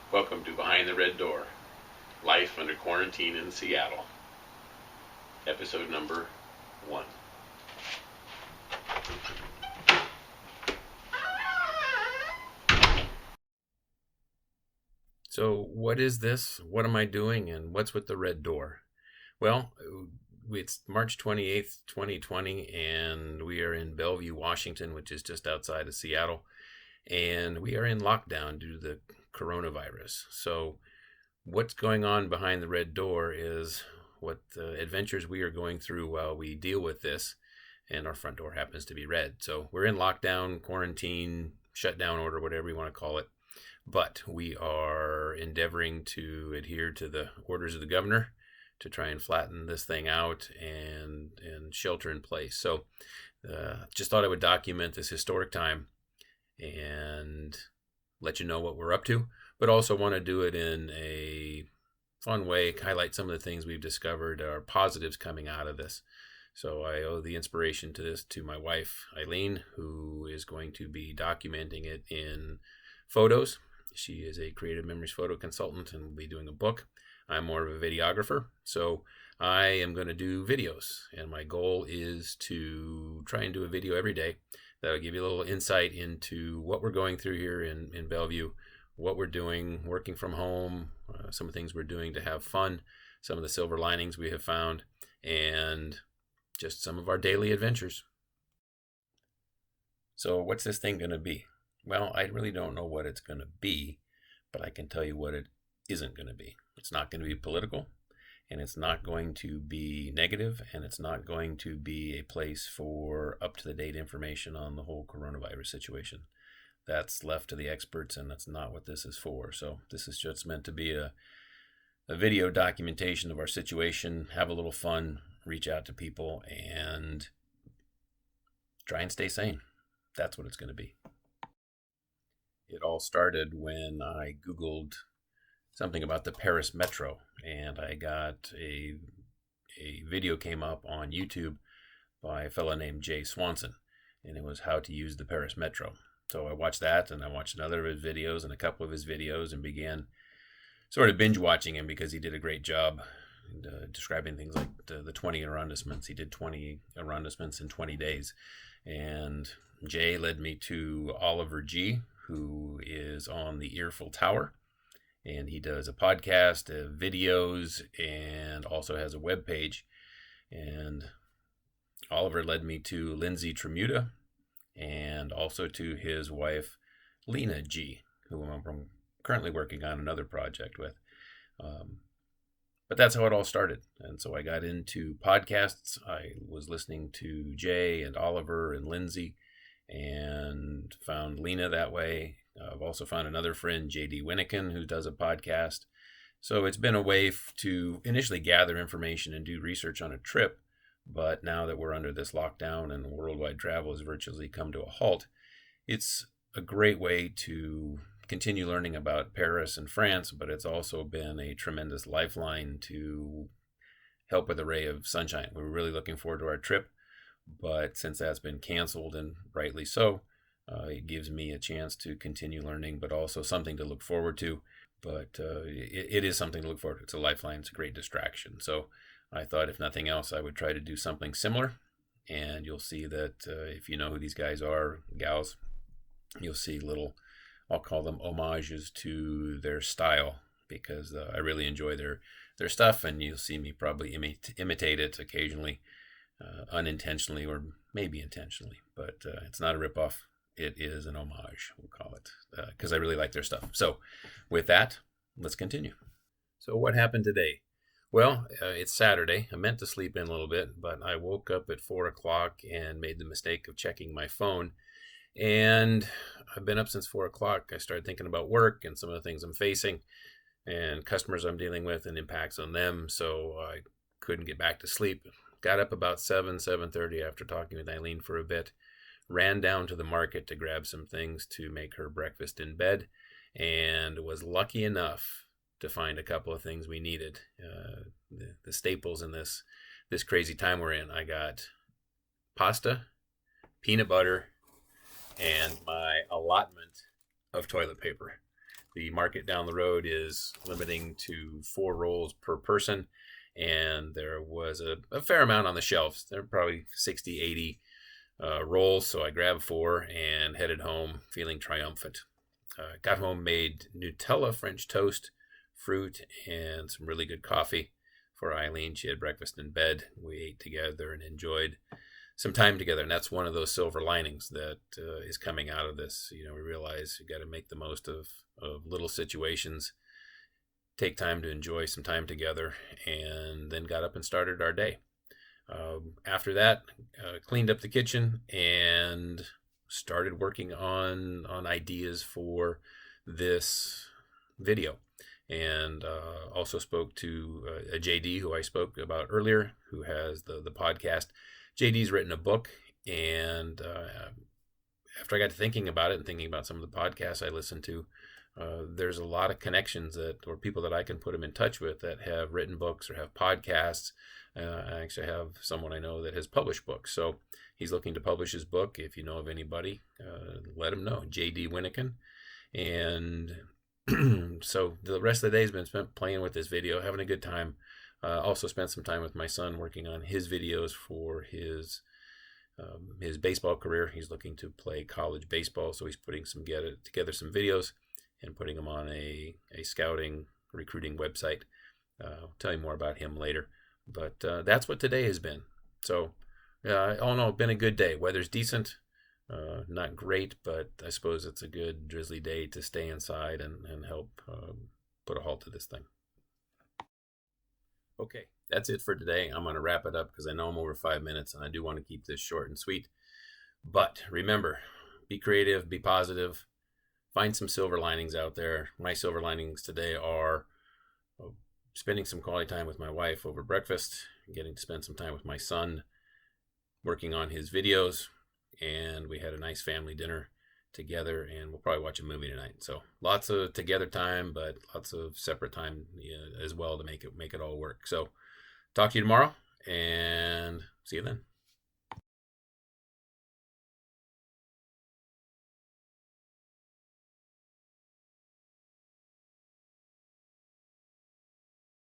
Welcome to Behind the Red Door, Life Under Quarantine in Seattle, episode number 1. So, what is this? What am I doing? And what's with the red door? Well, it's March 28th, 2020, and we are in Bellevue, Washington, which is just outside of Seattle. And we are in lockdown due to the coronavirus. So, what's going on behind the red door is what the adventures we are going through while we deal with this. And our front door happens to be red. So, we're in lockdown, quarantine, shutdown order, whatever you want to call it. But we are endeavoring to adhere to the orders of the governor to try and flatten this thing out and shelter in place. So just thought I would document this historic time and let you know what we're up to, but also want to do it in a fun way, highlight some of the things we've discovered are positives coming out of this. So I owe the inspiration to this to my wife, Eileen, who is going to be documenting it in photos. She is a creative memories photo consultant and will be doing a book. I'm more of a videographer, so I am going to do videos, and my goal is to try and do a video every day that'll give you a little insight into what we're going through here in Bellevue, what we're doing, working from home, some of the things we're doing to have fun, some of the silver linings we have found, and just some of our daily adventures. So what's this thing going to be? Well, I really don't know what it's going to be, but I can tell you what it isn't going to be. It's not going to be political, and it's not going to be negative, and it's not going to be a place for up-to-the-date information on the whole coronavirus situation. That's left to the experts, and that's not what this is for. So this is just meant to be a video documentation of our situation, have a little fun, reach out to people, and try and stay sane. That's what it's going to be. It all started when I Googled something about the Paris Metro, and I got a video came up on YouTube by a fellow named Jay Swanson, and it was how to use the Paris Metro. So I watched that, and I watched another of his videos and a couple of his videos, and began sort of binge watching him because he did a great job describing things like the 20 arrondissements. He did 20 arrondissements in 20 days, and Jay led me to Oliver G., who is on the Earful Tower, and he does a podcast, videos, and also has a web page. And Oliver led me to Lindsay Tremuta, and also to his wife, Lena G., who I'm currently working on another project with. But that's how it all started. And so I got into podcasts. I was listening to Jay and Oliver and Lindsay, and found Lena that way. I've also found another friend, J.D. Winnikin, who does a podcast. So it's been a way to initially gather information and do research on a trip. But now that we're under this lockdown and worldwide travel has virtually come to a halt, it's a great way to continue learning about Paris and France, but it's also been a tremendous lifeline to help with a ray of sunshine. We were really looking forward to our trip, but since that's been canceled, and rightly so, it gives me a chance to continue learning, but also something to look forward to. But it is something to look forward to. It's a lifeline. It's a great distraction. So I thought, if nothing else, I would try to do something similar. And you'll see that if you know who these guys are, gals, you'll see little, I'll call them homages to their style, because I really enjoy their stuff, and you'll see me probably imitate it occasionally. Unintentionally or maybe intentionally, but it's not a ripoff. It is an homage, we'll call it, because I really like their stuff. So with that, let's continue. So what happened today? Well, it's Saturday. I meant to sleep in a little bit, but I woke up at 4 o'clock and made the mistake of checking my phone. And I've been up since 4 o'clock. I started thinking about work and some of the things I'm facing and customers I'm dealing with and impacts on them. So I couldn't get back to sleep. Got up about 7:30 after talking with Eileen for a bit, ran down to the market to grab some things to make her breakfast in bed, and was lucky enough to find a couple of things we needed. The staples in this crazy time we're in. I got pasta, peanut butter, and my allotment of toilet paper. The market down the road is limiting to 4 rolls per person, and there was a fair amount on the shelves. There were probably 60, 80 rolls, so I grabbed 4 and headed home feeling triumphant. Got home, made Nutella French toast, fruit, and some really good coffee for Eileen. She had breakfast in bed. We ate together and enjoyed some time together, and that's one of those silver linings that is coming out of this. We realize you got to make the most of little situations, take time to enjoy some time together, and then got up and started our day. After that, cleaned up the kitchen and started working on ideas for this video. And also spoke to a JD who I spoke about earlier, who has the podcast. JD's written a book, and after I got to thinking about it and thinking about some of the podcasts I listened to, there's a lot of connections or people that I can put him in touch with that have written books or have podcasts. I actually have someone I know that has published books. So he's looking to publish his book. If you know of anybody, let him know. JD Winnikin. And so the rest of the day has been spent playing with this video, having a good time. Also spent some time with my son working on his videos for his baseball career. He's looking to play college baseball, so he's putting together some videos and putting them on a scouting recruiting website. I'll tell you more about him later. But that's what today has been. So all in all, been a good day. Weather's decent. Not great, but I suppose it's a good drizzly day to stay inside and help put a halt to this thing. Okay, that's it for today. I'm going to wrap it up because I know I'm over 5 minutes and I do want to keep this short and sweet. But remember, be creative, be positive, find some silver linings out there. My silver linings today are spending some quality time with my wife over breakfast, getting to spend some time with my son, working on his videos, and we had a nice family dinner together, and we'll probably watch a movie tonight. So lots of together time, but lots of separate time as well to make it all work. So talk to you tomorrow, and see you then.